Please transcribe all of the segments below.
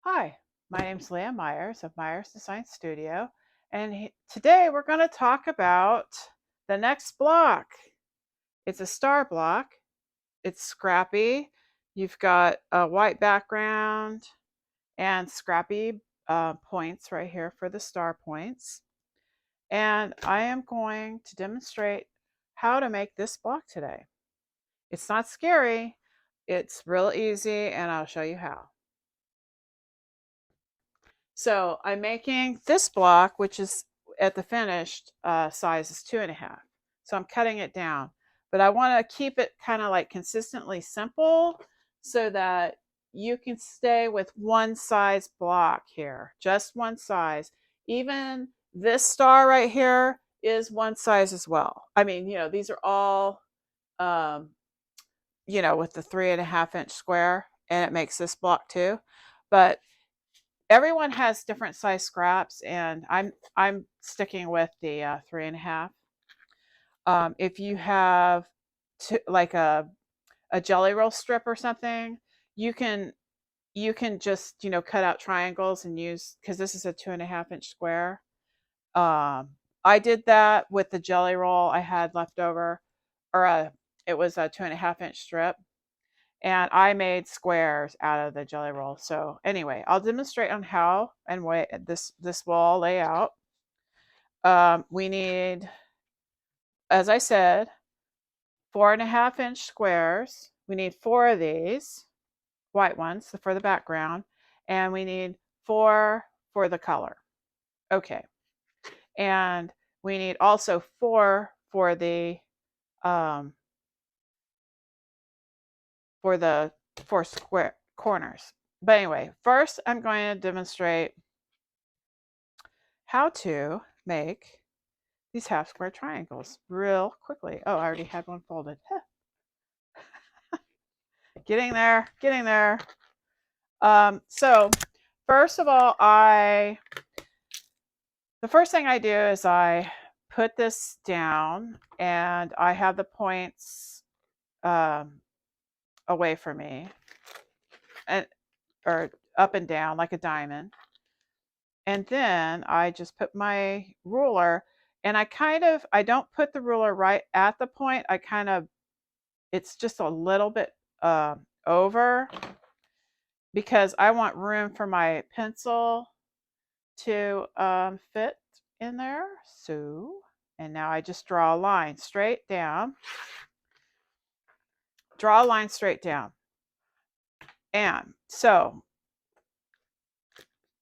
Hi, my name's Leah Myers of Myers Design Studio, and today we're going to talk about the next block. It's a star block. It's scrappy. You've got a white background and scrappy points right here for the star points. And I am going to demonstrate how to make this block today. It's not scary. It's real easy, and I'll show you how. So I'm making this block, which is at the finished size is 2.5. So I'm cutting it down, but I want to keep it kind of like consistently simple so that you can stay with one size block here, just one size. Even this star right here is one size as well. I mean, these are all, um, with the 3.5 inch square, and it makes this block too. But everyone has different size scraps, and I'm sticking with the 3.5. If you have like a jelly roll strip or something, you can just cut out triangles and use, because this is a 2.5 inch square. I did that with the jelly roll I had left over, or it was a 2.5 inch strip, and I made squares out of the jelly roll. So anyway, I'll demonstrate on how and way this will all lay out. We need, as I said, 4.5 inch squares. We need 4 of these white ones for the background, and we need 4 for the color. Okay, and we need also 4 for the 4 square corners. But anyway, first I'm going to demonstrate how to make these half square triangles real quickly. Oh, I already had one folded. Getting there, getting there. So first of all, the first thing I do is I put this down, and I have the points away from me, and or up and down like a diamond. And then I just put my ruler, and I don't put the ruler right at the point. It's just a little bit over, because I want room for my pencil to fit in there. So, and now I just draw a line straight down. Draw a line straight down. And so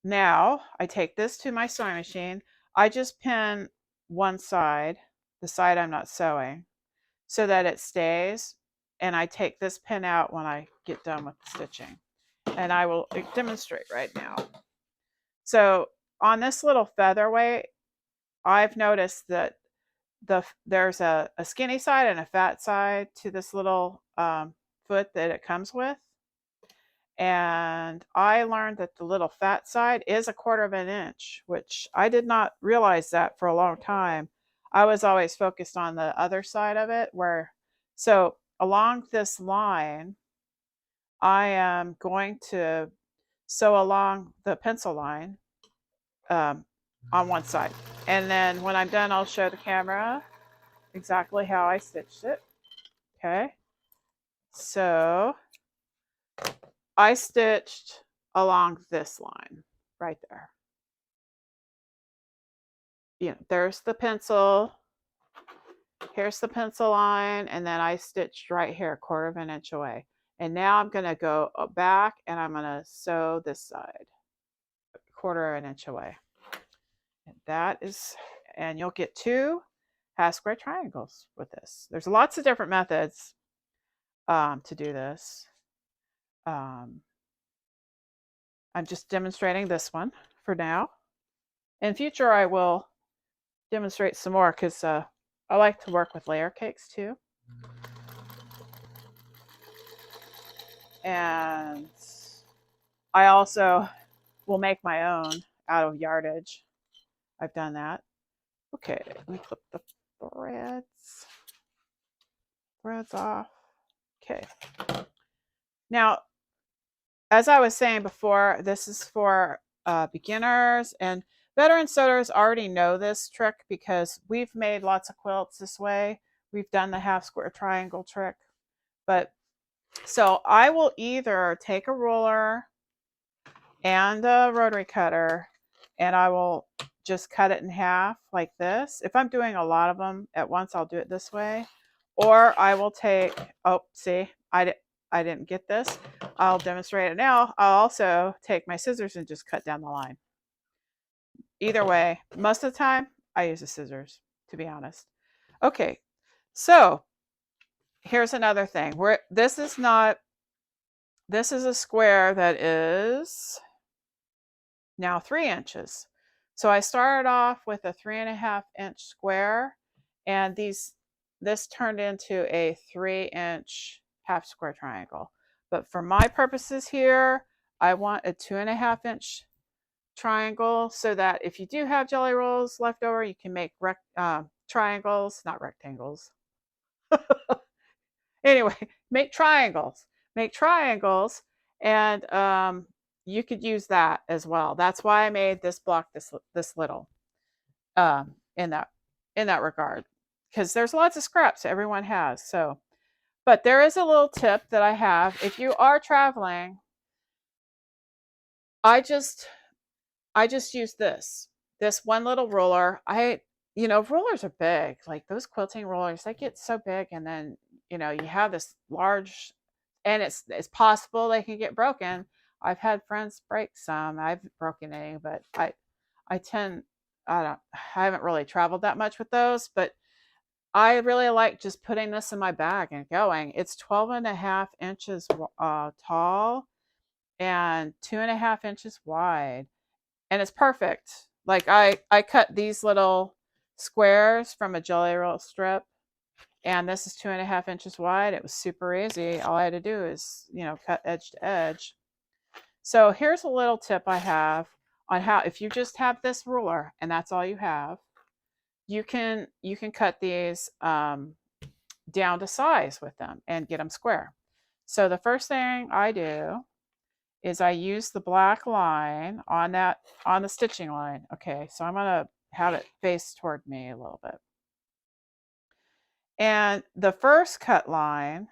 now I take this to my sewing machine. I just pin one side, the side I'm not sewing, so that it stays. And I take this pin out when I get done with the stitching. And I will demonstrate right now. So on this little featherweight, I've noticed that there's a skinny side and a fat side to this little foot that it comes with. And I learned that the little fat side is 1/4 inch, which I did not realize that for a long time. I was always focused on the other side of it, so along this line, I am going to sew along the pencil line on one side. And then when I'm done, I'll show the camera exactly how I stitched it. Okay. So I stitched along this line right there. There's the pencil. Here's the pencil line, and then I stitched right here, 1/4 inch away. And now I'm going to go back, and I'm going to sew this side, 1/4 inch away. And you'll get 2 half square triangles with this. There's lots of different methods to do this. I'm just demonstrating this one for now. In future, I will demonstrate some more, because I like to work with layer cakes too. And I also will make my own out of yardage. I've done that. Okay, let me clip the threads off. Okay. Now, as I was saying before, this is for beginners, and veteran sewers already know this trick because we've made lots of quilts this way. We've done the half square triangle trick. But so I will either take a ruler and a rotary cutter, and I will just cut it in half like this. If I'm doing a lot of them at once, I'll do it this way. Or I will take, oh, see, I didn't get this. I'll demonstrate it now. I'll also take my scissors and just cut down the line. Either way, most of the time, I use the scissors, to be honest. Okay, so here's another thing. This is a square that is now 3 inches. So I started off with a 3.5-inch square, and this turned into a 3-inch half square triangle. But for my purposes here, I want a 2.5-inch triangle so that if you do have jelly rolls left over, you can make triangles, not rectangles. Anyway, make triangles. Make triangles, and you could use that as well. That's why I made this block this little in that regard, because there's lots of scraps everyone has. So, but there is a little tip that I have. If you are traveling, I just use this one little ruler. Rulers are big. Like those quilting rollers, they get so big, and then you have this large, and it's possible they can get broken. I've had friends break some. I've broken any, but I haven't really traveled that much with those, but I really like just putting this in my bag and going. It's 12.5 inches tall and 2.5 inches wide, and it's perfect. Like I cut these little squares from a jelly roll strip, and this is 2.5 inches wide. It was super easy. All I had to do is cut edge to edge. So here's a little tip I have on how, if you just have this ruler and that's all you have, you can cut these down to size with them and get them square. So the first thing I do is I use the black line on the stitching line. Okay, so I'm gonna have it face toward me a little bit. And the first cut line,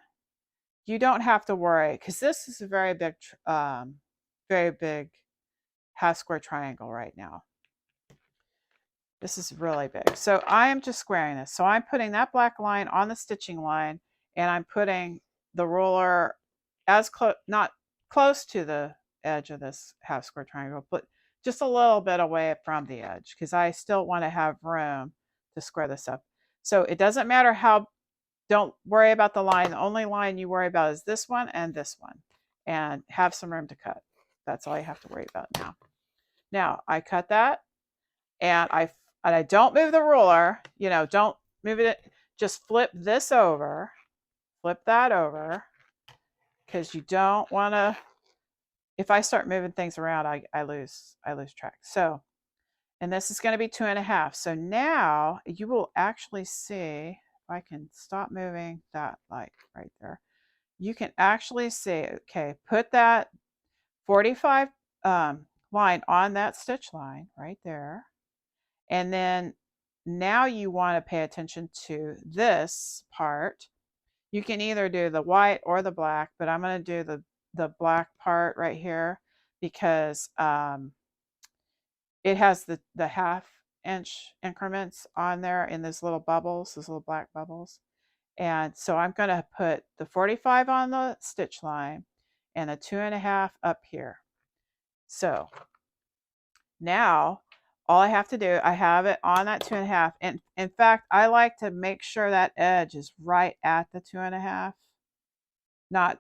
you don't have to worry, because this is a very big half square triangle right now. This is really big. So I am just squaring this. So I'm putting that black line on the stitching line, and I'm putting the ruler not close to the edge of this half square triangle, but just a little bit away from the edge, because I still want to have room to square this up. So it doesn't matter don't worry about the line. The only line you worry about is this one and this one, and have some room to cut. That's all you have to worry about now. Now I cut that, and I don't move the ruler. Don't move it. Just flip this over, flip that over, because you don't want to. If I start moving things around, I lose track. So, and this is going to be 2.5. So now you will actually see, if I can stop moving that, like right there, you can actually see, okay, put that 45 line on that stitch line right there. And then now you want to pay attention to this part. You can either do the white or the black, but I'm going to do the black part right here, because it has the 1/2 inch increments on there in those little bubbles, those little black bubbles. And so I'm going to put the 45 on the stitch line and the 2.5 up here. So now all I have to do, I have it on that 2.5. And in fact, I like to make sure that edge is right at the 2.5, not,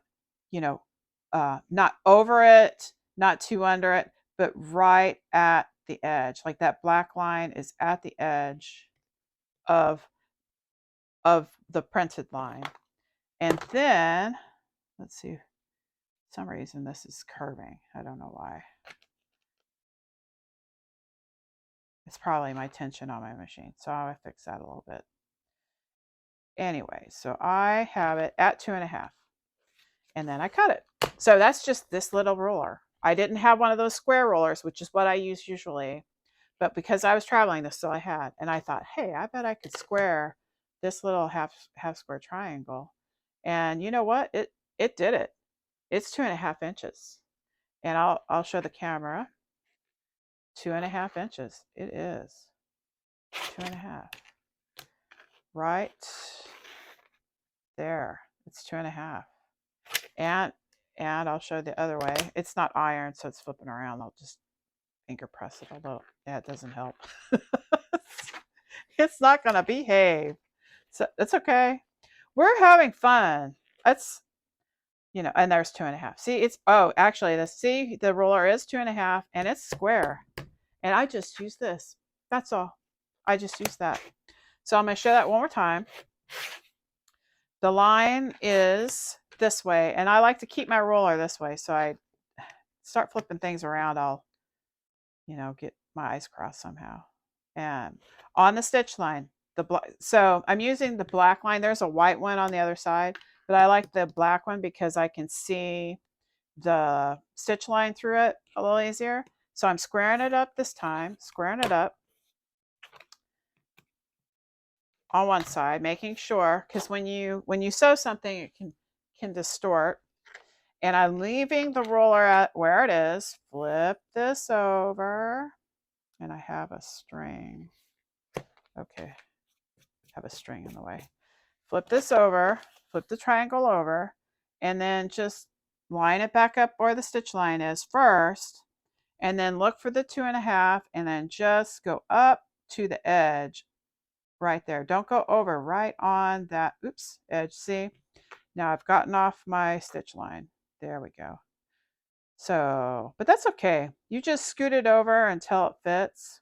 not over it, not too under it, but right at the edge. Like that black line is at the edge of the printed line. And then, let's see, for some reason this is curving. I don't know why. It's probably my tension on my machine. So I'll fix that a little bit. Anyway, so I have it at 2.5. and then I cut it. So that's just this little ruler. I didn't have one of those square rulers, which is what I use usually, but because I was traveling, this is all I had. And I thought, hey, I bet I could square this little half square triangle. And you know what? It did it. It's 2.5 inches. And I'll show the camera. 2.5 inches. It is 2.5. Right there. It's 2.5. And I'll show the other way. It's not iron, so it's flipping around. I'll just finger press it a little. Yeah, it doesn't help. It's not gonna behave. So it's okay. We're having fun. That's, and there's 2.5. See, actually the ruler is 2.5 and it's square. And I just use this. That's all. I just use that. So I'm gonna show that one more time. The line is this way, and I like to keep my ruler this way. So I start flipping things around, I'll, get my eyes crossed somehow. And on the stitch line, so I'm using the black line. There's a white one on the other side, but I like the black one because I can see the stitch line through it a little easier. So I'm squaring it up this time, squaring it up on one side, making sure, because when you sew something, it can distort. And I'm leaving the roller at where it is. Flip this over, and I have a string. Okay, have a string in the way. Flip this over, flip the triangle over, and then just line it back up where the stitch line is first, and then look for the 2.5, and then just go up to the edge right there. Don't go over, right on that edge. See, now I've gotten off my stitch line. There we go. So, but that's okay. You just scoot it over until it fits.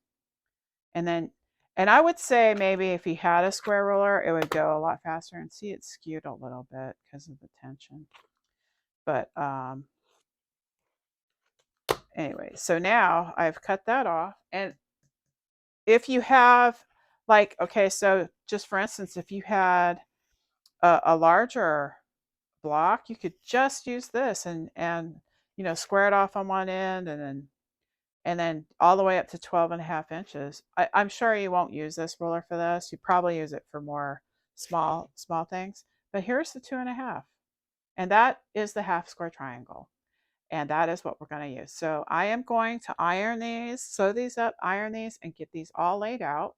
And I would say maybe if you had a square ruler, it would go a lot faster. And see, it's skewed a little bit because of the tension. But anyway, so now I've cut that off. And if you have, like, okay, so just for instance, if you had a larger block, you could just use this and square it off on one end, and then all the way up to 12.5 inches. I'm sure you won't use this ruler for this. You probably use it for more small things. But here's the 2.5, and that is the half square triangle, and that is what we're going to use. So I am going to iron these, sew these up, iron these, and get these all laid out,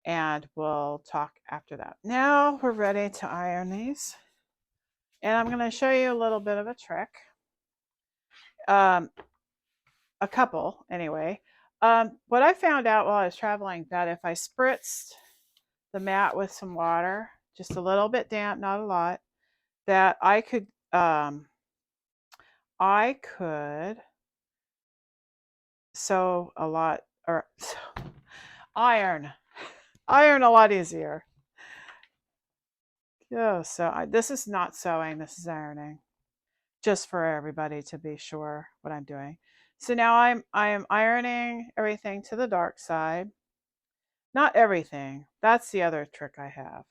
and we'll talk after that. Now we're ready to iron these, and I'm going to show you a little bit of a trick. A couple anyway. What I found out while I was traveling, that if I spritzed the mat with some water, just a little bit damp, not a lot, that I could sew a lot, or iron a lot easier. Yeah, so this is not sewing, this is ironing, just for everybody to be sure what I'm doing. So now I am ironing everything to the dark side. Not everything. That's the other trick I have.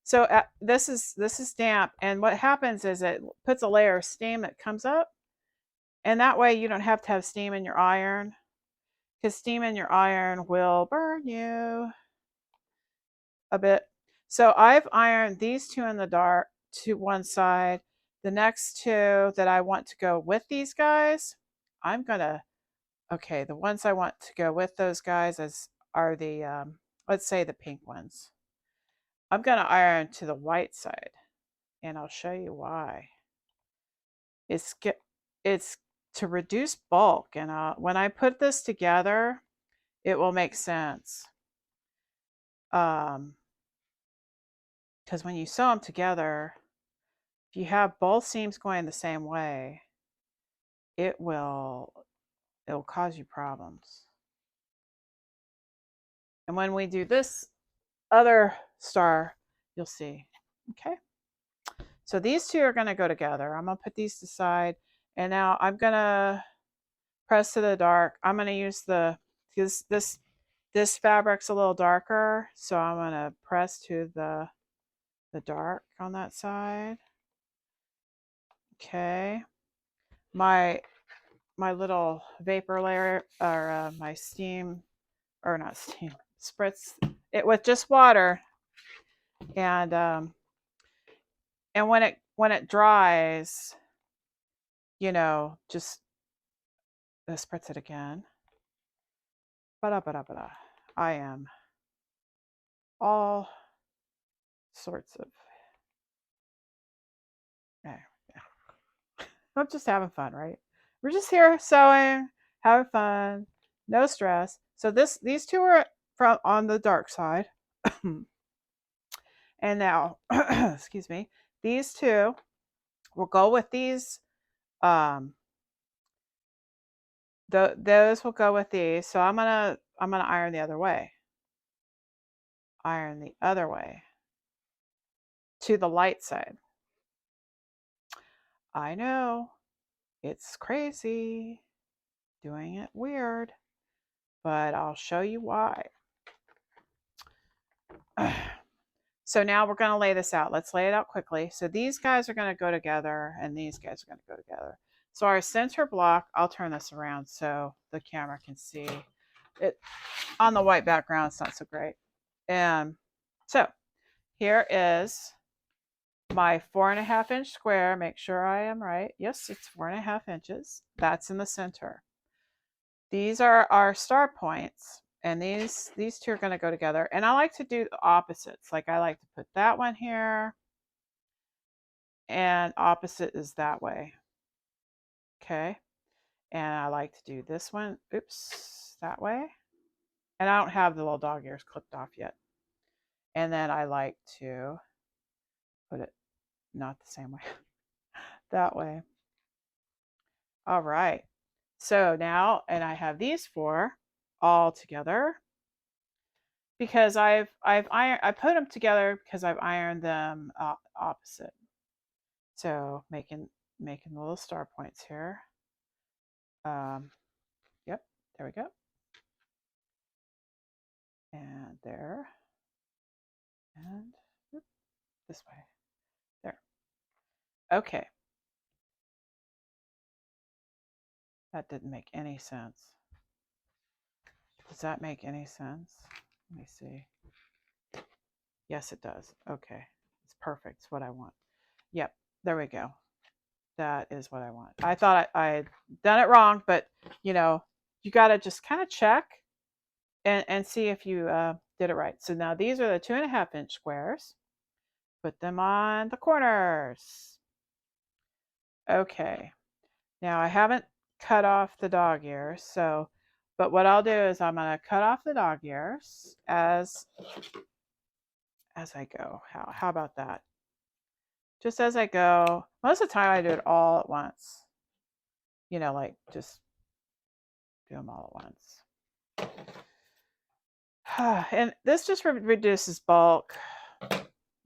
So this is damp, and what happens is it puts a layer of steam that comes up, and that way you don't have to have steam in your iron, because steam in your iron will burn you a bit. So I've ironed these two in the dark to one side. The next two that I want to go with these guys, okay, the ones I want to go with those guys are the, let's say the pink ones. I'm going to iron to the white side, and I'll show you why. It's to reduce bulk, and when I put this together, it will make sense. Because when you sew them together, if you have both seams going the same way, it'll cause you problems. And when we do this other star, you'll see. Okay. So these two are going to go together. I'm going to put these aside, and now I'm going to press to the dark. I'm going to use because this fabric's a little darker, so I'm going to press to the dark on that side. Okay. My little vapor layer, or my steam, or not steam, spritz it with just water, and when it dries, just spritz it again. Ba-da, ba-da, ba-da. I am all sorts of. Yeah. I'm just having fun, right? We're just here sewing, having fun, no stress. So these two are from on the dark side. And now, excuse me, these two will go with these. Um, those will go with these. So I'm gonna iron the other way. Iron the other way to the light side. I know it's crazy, doing it weird, but I'll show you why. So now we're going to lay this out. Let's lay it out quickly. So these guys are going to go together, and these guys are going to go together. So our center block, I'll turn this around so the camera can see it. On the white background, it's not so great. And so here is my 4.5-inch square. Make sure I am right. Yes, it's 4.5 inches. That's in the center. These are our star points, and these two are going to go together. And I like to do the opposites. Like I like to put that one here, and opposite is that way. Okay. And I like to do this one, oops, that way. And I don't have the little dog ears clipped off yet. And then I like to put it not the same way, that way. All right. So now, and I have these four all together because I put them together because I've ironed them opposite. So making the little star points here. Yep, there we go. And there, and this way, there. Okay, that didn't make any sense. Does that make any sense? Let me see. Yes, it does. Okay, it's perfect. It's what I want. Yep, there we go. That is what I want. I thought I had done it wrong, but you got to just kind of check and see if you did it right. So now these are the 2.5-inch squares. Put them on the corners. Okay. Now I haven't cut off the dog ears, but what I'll do is I'm going to cut off the dog ears as I go. How about that? Just as I go. Most of the time I do it all at once. Like just do them all at once. And this just reduces bulk.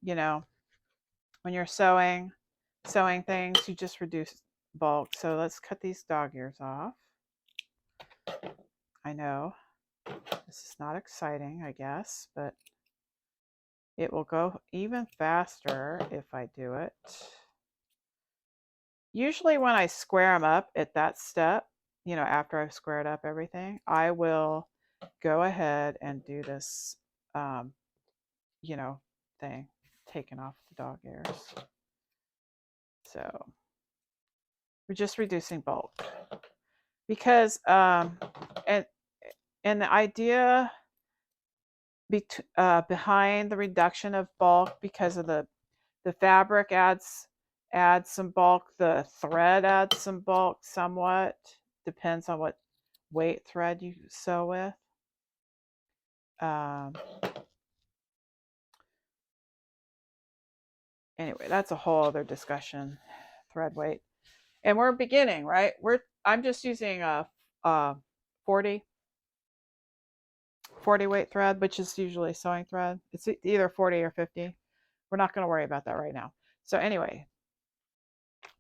When you're sewing things, you just reduce bulk. So let's cut these dog ears off. I know this is not exciting, I guess, but it will go even faster if I do it. Usually when I square them up at that step, after I've squared up everything, I will go ahead and do this, thing, taking off the dog ears. So we're just reducing bulk because, and the idea behind the reduction of bulk, because of the fabric adds some bulk, the thread adds some bulk somewhat, depends on what weight thread you sew with. Anyway, that's a whole other discussion, thread weight. And we're beginning, right? I'm just using a 40 weight thread, which is usually sewing thread. It's either 40 or 50. We're not going to worry about that right now. So anyway,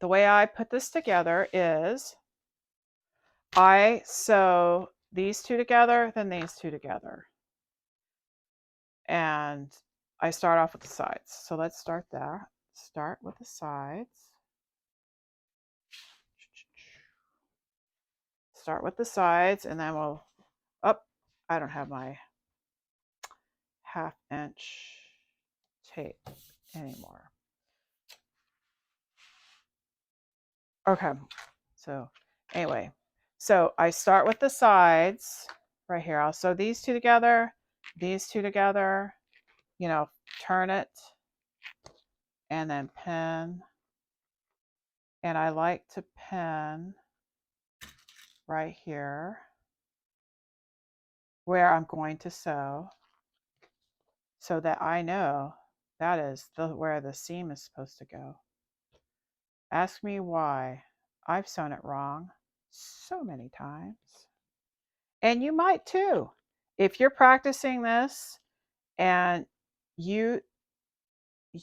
the way I put this together is I sew these two together, then these two together. And I start off with the sides. So let's start there. Start with the sides. start with the sides, and then we'll, up. I don't have my 1/2" tape anymore. Okay, so anyway, so I start with the sides right here. I'll sew these two together, you know, turn it, and then pin. And I like to pin right here where I'm going to sew, so that I know that is where the seam is supposed to go. Ask me why. I've sewn it wrong so many times. And you might too. If you're practicing this and you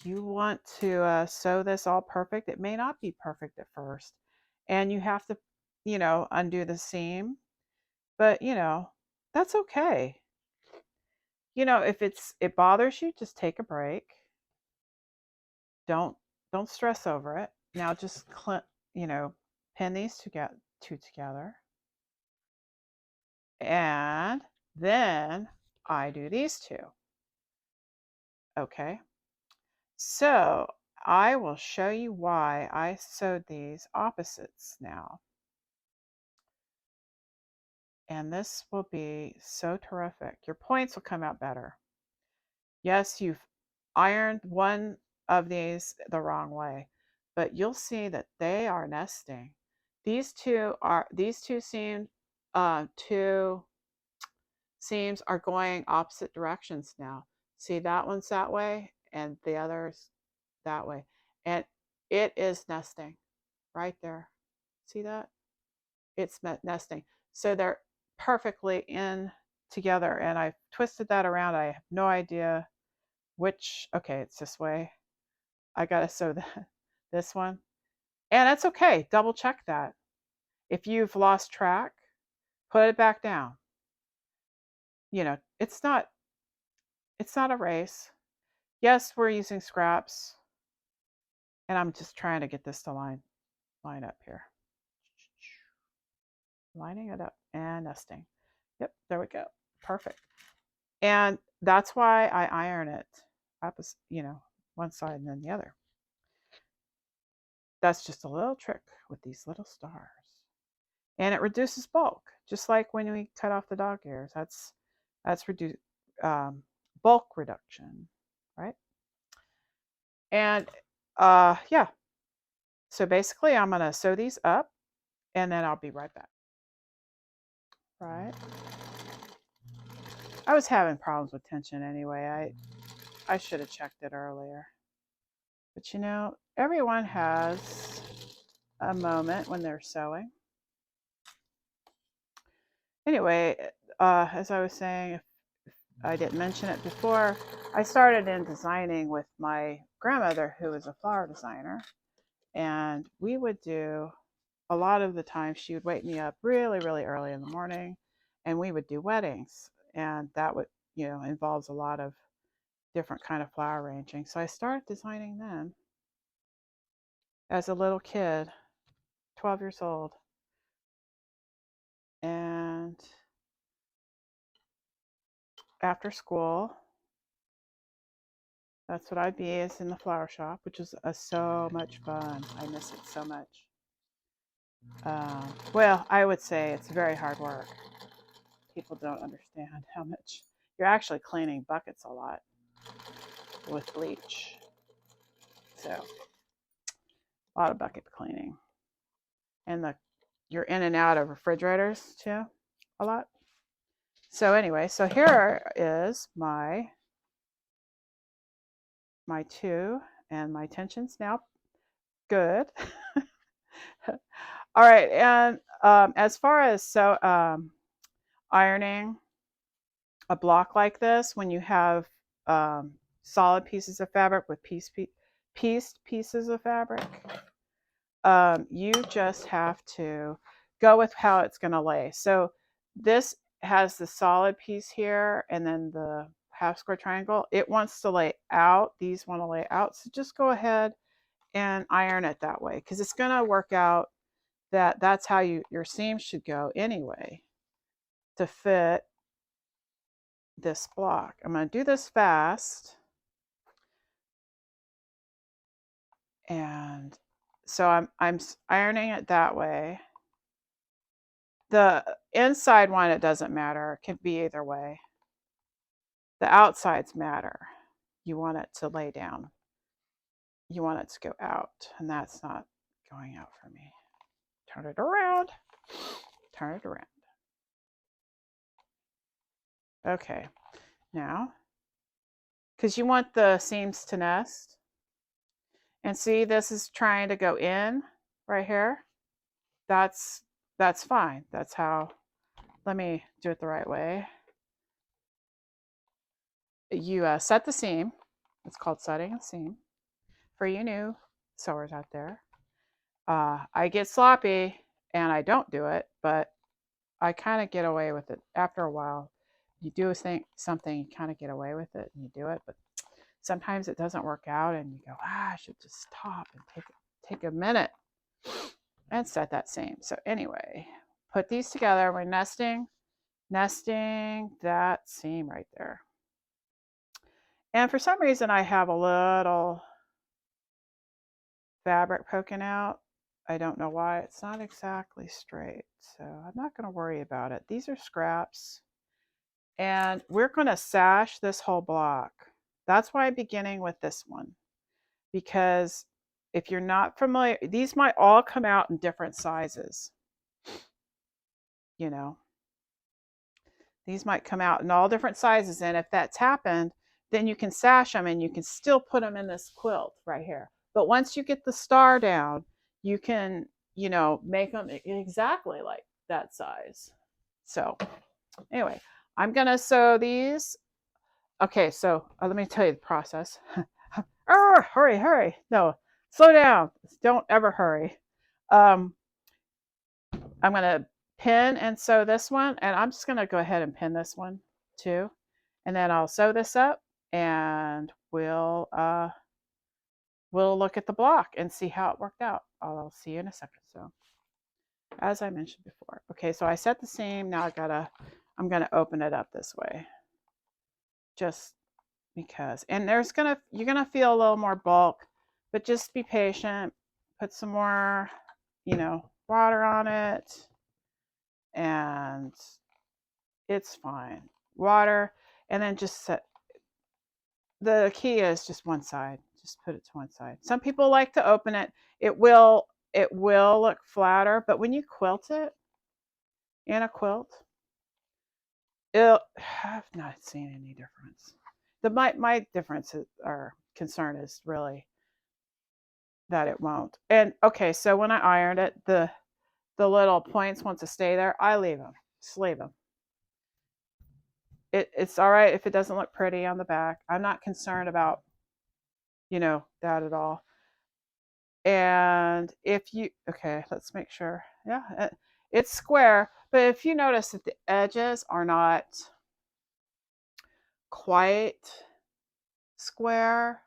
want to sew this all perfect, it may not be perfect at first. And you have to, undo the seam. But, that's okay. If it bothers you, just take a break. Don't stress over it. Now just pin these two together. And then I do these two. Okay. So I will show you why I sewed these opposites now. And this will be so terrific. Your points will come out better. Yes, you've ironed one of these the wrong way, but you'll see that they are nesting. These two seams are going opposite directions now. See, that one's that way and the other's that way. And it is nesting right there. See that? It's nesting. So they're perfectly in together, and I've twisted that around. I have no idea which. Okay, it's this way. I gotta sew this one, and that's okay. Double check that. If you've lost track, put it back down. It's not a race. Yes, we're using scraps, and I'm just trying to get this to line up here. Lining it up and nesting. Yep, there we go. Perfect. And that's why I iron it opposite, one side and then the other. That's just a little trick with these little stars. And it reduces bulk, just like when we cut off the dog ears. That's reduce bulk reduction, right? And yeah. So basically, I'm gonna sew these up, and then I'll be right back. Right. I was having problems with tension anyway. I should have checked it earlier. But everyone has a moment when they're sewing. Anyway, as I was saying, if I didn't mention it before, I started in designing with my grandmother, who was a flower designer. And we would do, a lot of the time, she would wake me up really, really early in the morning, and we would do weddings. And that would, involves a lot of different kind of flower arranging. So I started designing then as a little kid, 12 years old. And after school, that's what I'd be, is in the flower shop, which is so much fun. I miss it so much. Well, I would say it's very hard work. People don't understand how much you're actually cleaning buckets a lot with bleach. So a lot of bucket cleaning. And you're in and out of refrigerators too, a lot. So anyway, so here is my two, and my tension's now good. All right, and as far as ironing a block like this, when you have solid pieces of fabric with pieced pieces of fabric, you just have to go with how it's going to lay. So this has the solid piece here, and then the half square triangle. It wants to lay out. These want to lay out. So just go ahead and iron it that way, because it's going to work out that's how your seam should go anyway to fit this block. I'm going to do this fast. And so I'm ironing it that way. The inside one, it doesn't matter. It can be either way. The outsides matter. You want it to lay down. You want it to go out, and that's not going out for me. Turn it around. Turn it around. Okay, now, because you want the seams to nest, and see, this is trying to go in right here. That's fine. That's how. Let me do it the right way. You set the seam. It's called setting a seam. For you new sewers out there, I get sloppy and I don't do it, but I kind of get away with it after a while. You do something, you kind of get away with it and you do it, but sometimes it doesn't work out and you go, I should just stop and take a minute and set that seam. So anyway, put these together. We're nesting that seam right there. And for some reason I have a little fabric poking out. I don't know why. It's not exactly straight, so I'm not going to worry about it. These are scraps, and we're going to sash this whole block. That's why I'm beginning with this one, because if you're not familiar, these might all come out in different sizes. You know, these might come out in all different sizes, and if that's happened, then you can sash them and you can still put them in this quilt right here. But once you get the star down, you can, make them exactly like that size. So anyway, I'm going to sew these. Okay, so let me tell you the process. Hurry. No, slow down. Don't ever hurry. I'm going to pin and sew this one, and I'm just going to go ahead and pin this one too. And then I'll sew this up, and we'll look at the block and see how it worked out. I'll see you in a second. So as I mentioned before. Okay, so I set the seam. Now I'm gonna open it up this way. Just because. And you're gonna feel a little more bulk, but just be patient. Put some more, water on it, and it's fine. Water, and then just set. The key is just one side. Just put it to one side. Some people like to open it. It will look flatter, but when you quilt it in a quilt, I've not seen any difference. My difference or concern is really that it won't. And okay, so when I ironed it, the little points want to stay there. I leave them. Just leave them. It's all right if it doesn't look pretty on the back. I'm not concerned about that at all. And if you, okay, let's make sure. Yeah, it's square, but if you notice that the edges are not quite square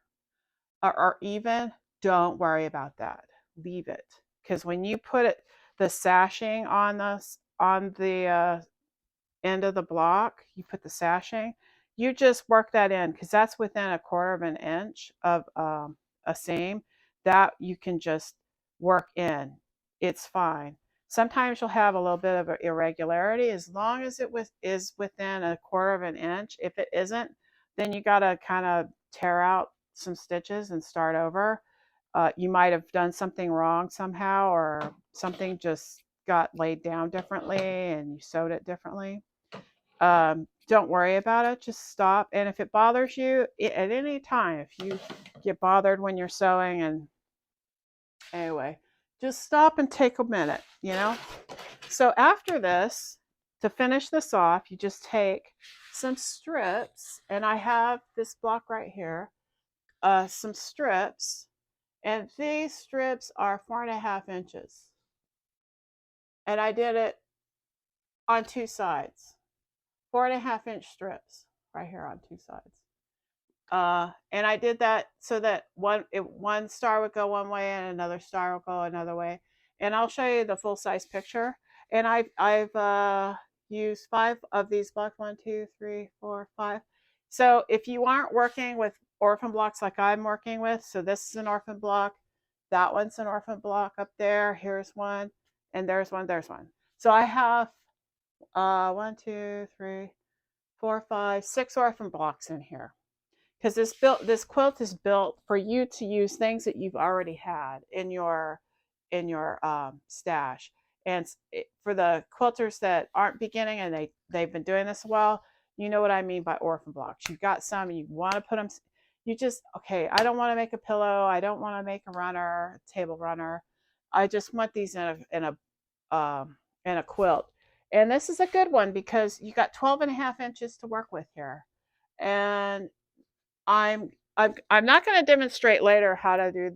or even, don't worry about that. Leave it, because when you put the sashing on the end of the block, you put the sashing, you just work that in, because that's within 1/4 of an inch of a seam that you can just work in. It's fine. Sometimes you'll have a little bit of irregularity. As long as it is within 1/4 of an inch. If it isn't, then you got to kind of tear out some stitches and start over. You might have done something wrong somehow, or something just got laid down differently and you sewed it differently. Don't worry about it. Just stop. And if it bothers you at any time, if you get bothered when you're sewing, and anyway, just stop and take a minute, So after this, to finish this off, you just take some strips, and I have this block right here, some strips, and these strips are 4.5 inches. And I did it on 2 sides. 4.5 inch strips right here on 2 sides. And I did that so that one star would go one way and another star would go another way. and I'll show you the full size picture. And I've used 5 of these blocks. 1, 2, 3, 4, 5. So if you aren't working with orphan blocks like I'm working with, so this is an orphan block, that one's an orphan block up there. Here's one, and there's one, there's one. So I have 1, 2, 3, 4, 5, 6 orphan blocks in here, because this quilt is built for you to use things that you've already had in your stash. And for the quilters that aren't beginning and they've been doing this a while, you know what I mean by orphan blocks. You've got some, and you want to put them. You just, okay, I don't want to make a pillow. I don't want to make a runner, a table runner. I just want these in a quilt. And this is a good one because you got 12.5 inches to work with here. And I'm not going to demonstrate later how to do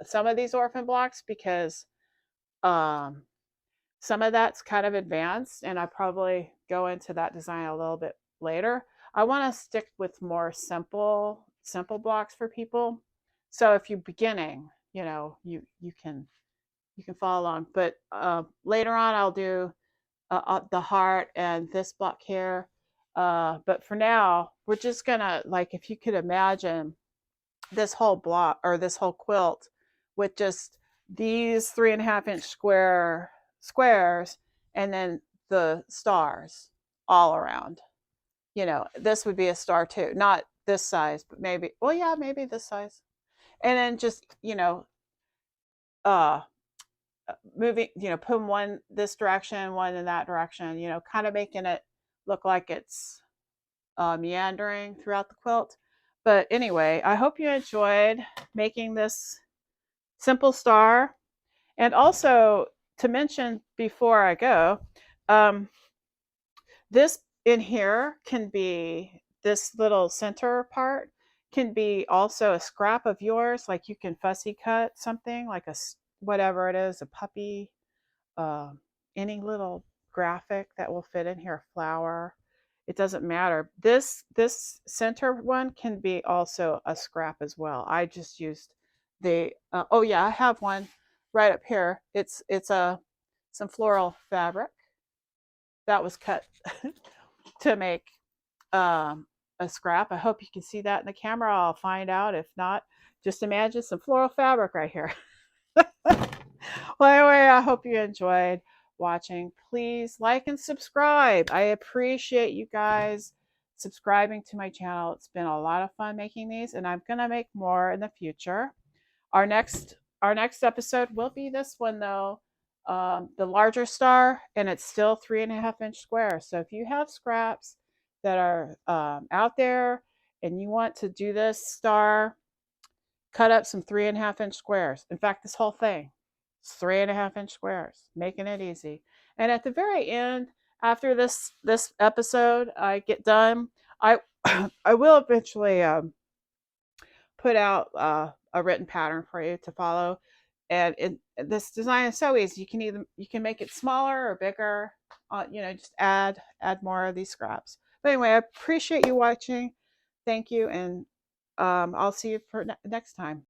some of these orphan blocks, because um, some of that's kind of advanced, and I probably go into that design a little bit later. I want to stick with more simple blocks for people. So if you're beginning, you can follow along. But later on, I'll do the heart and this block here. But for now, we're just gonna, like, if you could imagine this whole block or this whole quilt with just these 3.5 inch squares, and then the stars all around. This would be a star too, not this size, but maybe, well, yeah, maybe this size. And then just, uh, moving, putting one this direction, one in that direction, kind of making it look like it's meandering throughout the quilt. But anyway, I hope you enjoyed making this simple star. And also, to mention before I go, um, this in here can be, this little center part can be also a scrap of yours. Like, you can fussy cut something like whatever it is, a puppy, uh, any little graphic that will fit in here, a flower. It doesn't matter. This center one can be also a scrap as well. I just used the oh yeah, I have one right up here. It's some floral fabric that was cut to make a scrap. I hope you can see that in the camera. I'll find out. If not, just imagine some floral fabric right here. Well, anyway, I hope you enjoyed watching. Please like and subscribe. I appreciate you guys subscribing to my channel. It's been a lot of fun making these, and I'm gonna make more in the future. Our next our next episode will be this one, though, the larger star, and it's still 3.5 inch square. So if you have scraps that are out there and you want to do this star, cut up some 3.5 inch squares. In fact, this whole thing is 3.5 inch squares, making it easy. And at the very end, after this episode, I get done, I I will eventually put out a written pattern for you to follow. And this design is so easy. You can make it smaller or bigger. Just add more of these scraps. But anyway, I appreciate you watching. Thank you, and I'll see you for next time.